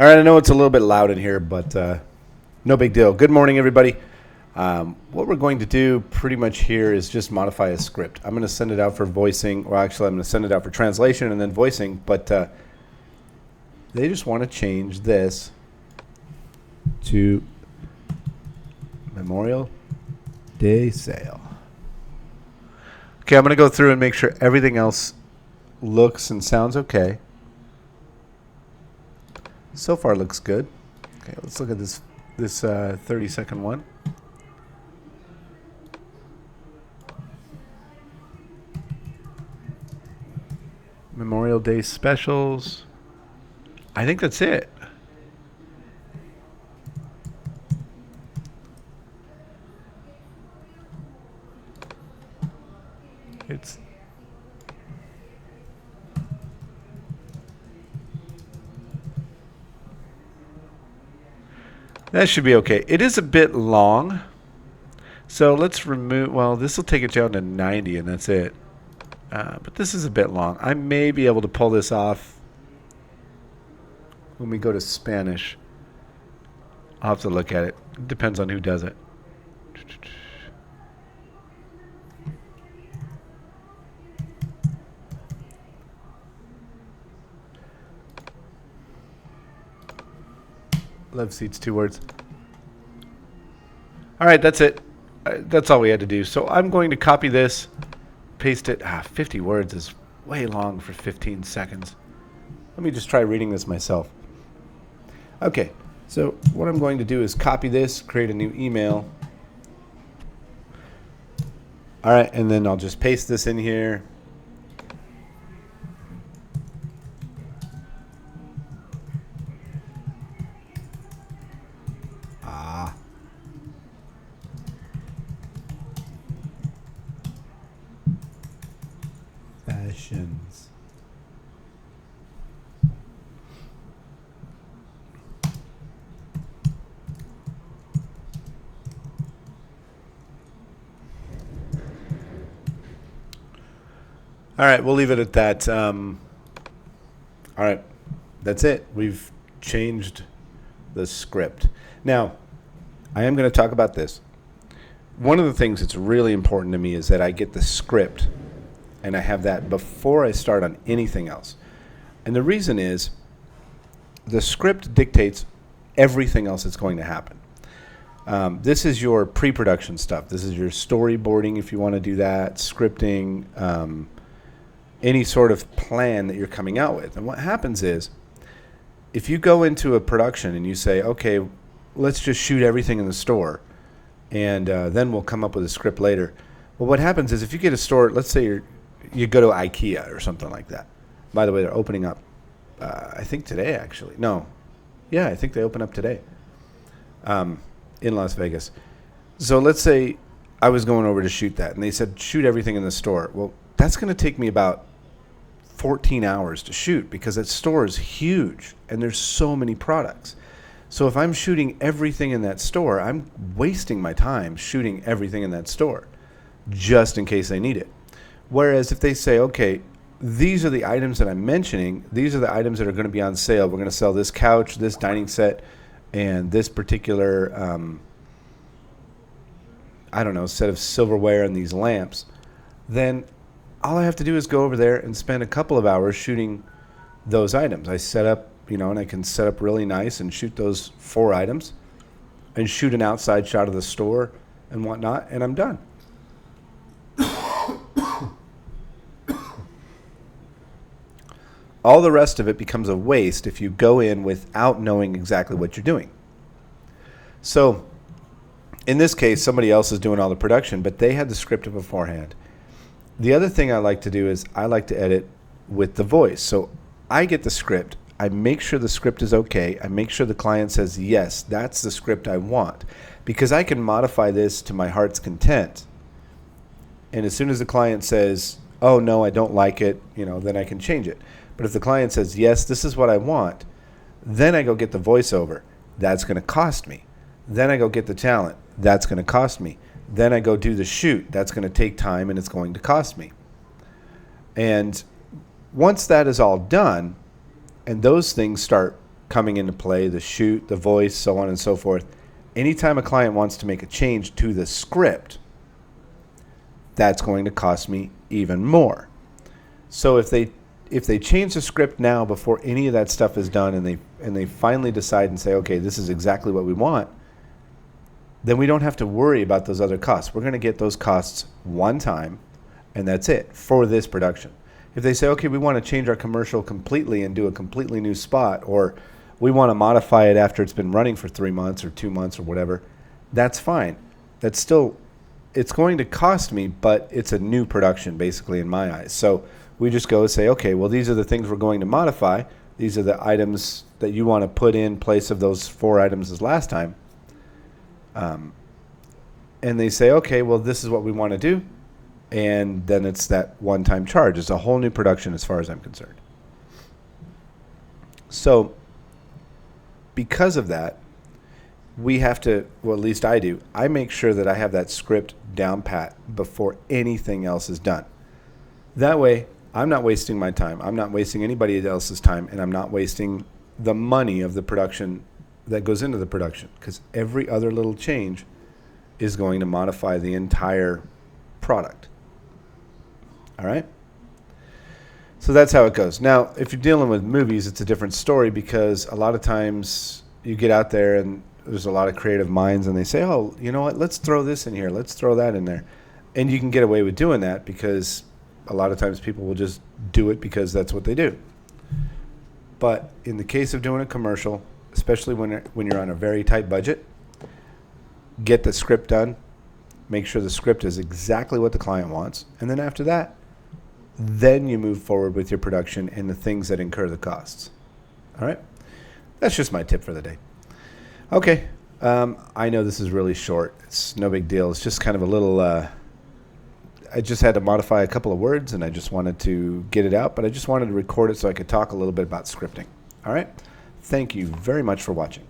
All right, I know it's a little bit loud in here, but no big deal. Good morning, everybody. What we're going to do pretty much here is just modify a script. I'm going to send it out for voicing, or actually I'm going to send it out for translation and then voicing, but they just want to change this to Memorial Day sale. Okay, I'm going to go through and make sure everything else looks and sounds okay. So far looks good. Okay, let's look at this 30-second one. Memorial Day specials. I think that's it. It's that should be okay. It is a bit long. So let's remove, well, this will take it down to 90 and that's it. But this is a bit long. I may be able to pull this off when we go to Spanish. I'll have to look at it. It depends on who does it. Love seats, 2 words. All right, that's it. That's all we had to do. So I'm going to copy this, paste it. 50 words is way long for 15 seconds. Let me just try reading this myself. Okay, so what I'm going to do is copy this, create a new email. All right, and then I'll just paste this in here. Fashions. All right, we'll leave it at that. All right, that's it. We've changed the script. Now, I am going to talk about this. One of the things that's really important to me is that I get the script and I have that before I start on anything else. And the reason is the script dictates everything else that's going to happen. This is your pre-production stuff. This is your storyboarding if you want to do that, scripting, any sort of plan that you're coming out with. And what happens is if you go into a production and you say, okay, let's just shoot everything in the store and then we'll come up with a script later. Well, what happens is if you get a store, let's say you go to IKEA or something like that. By the way, they're opening up, I think today actually. No. Yeah, I think they open up today in Las Vegas. So let's say I was going over to shoot that and they said, shoot everything in the store. Well, that's going to take me about 14 hours to shoot because that store is huge and there's so many products. So if I'm shooting everything in that store, I'm wasting my time shooting everything in that store just in case they need it. Whereas if they say, okay, these are the items that I'm mentioning, these are the items that are going to be on sale. We're going to sell this couch, this dining set, and this particular, set of silverware and these lamps. Then all I have to do is go over there and spend a couple of hours shooting those items. I set up, and I can set up really nice and shoot those 4 items and shoot an outside shot of the store and whatnot, and I'm done. All the rest of it becomes a waste if you go in without knowing exactly what you're doing. So in this case, somebody else is doing all the production, but they had the script beforehand. The other thing I like to do is I like to edit with the voice. So I get the script. I make sure the script is okay. I make sure the client says, yes, that's the script I want. Because I can modify this to my heart's content. And as soon as the client says, oh, no, I don't like it, then I can change it. But if the client says, yes, this is what I want, then I go get the voiceover. That's going to cost me. Then I go get the talent. That's going to cost me. Then I go do the shoot. That's going to take time and it's going to cost me. And once that is all done and those things start coming into play, the shoot, the voice, so on and so forth. Anytime a client wants to make a change to the script, that's going to cost me even more. So if they change the script now before any of that stuff is done, and they finally decide and say, okay, this is exactly what we want, then we don't have to worry about those other costs. We're going to get those costs one time, and that's it for this production. If they say, okay, we want to change our commercial completely and do a completely new spot, or we want to modify it after it's been running for 3 months or 2 months or whatever, that's fine. That's still, it's going to cost me, but it's a new production basically in my eyes. So we just go and say, okay, well, these are the things we're going to modify. These are the items that you want to put in place of those 4 items as last time. And they say, okay, well, this is what we want to do. And then it's that one-time charge. It's a whole new production as far as I'm concerned. So because of that, we have to, well, at least I do, I make sure that I have that script down pat before anything else is done. That way, I'm not wasting my time. I'm not wasting anybody else's time, and I'm not wasting the money of the production that goes into the production, because every other little change is going to modify the entire product. All right? So that's how it goes. Now, if you're dealing with movies, it's a different story, because a lot of times you get out there and there's a lot of creative minds and they say, oh, you know what, let's throw this in here, let's throw that in there. And you can get away with doing that because a lot of times people will just do it because that's what they do. But in the case of doing a commercial, especially when you're on a very tight budget, get the script done, make sure the script is exactly what the client wants, and then after that, then you move forward with your production and the things that incur the costs. All right? That's just my tip for the day. Okay. I know this is really short. It's no big deal. It's just kind of a little, I just had to modify a couple of words, and I just wanted to get it out, but I just wanted to record it so I could talk a little bit about scripting. All right? Thank you very much for watching.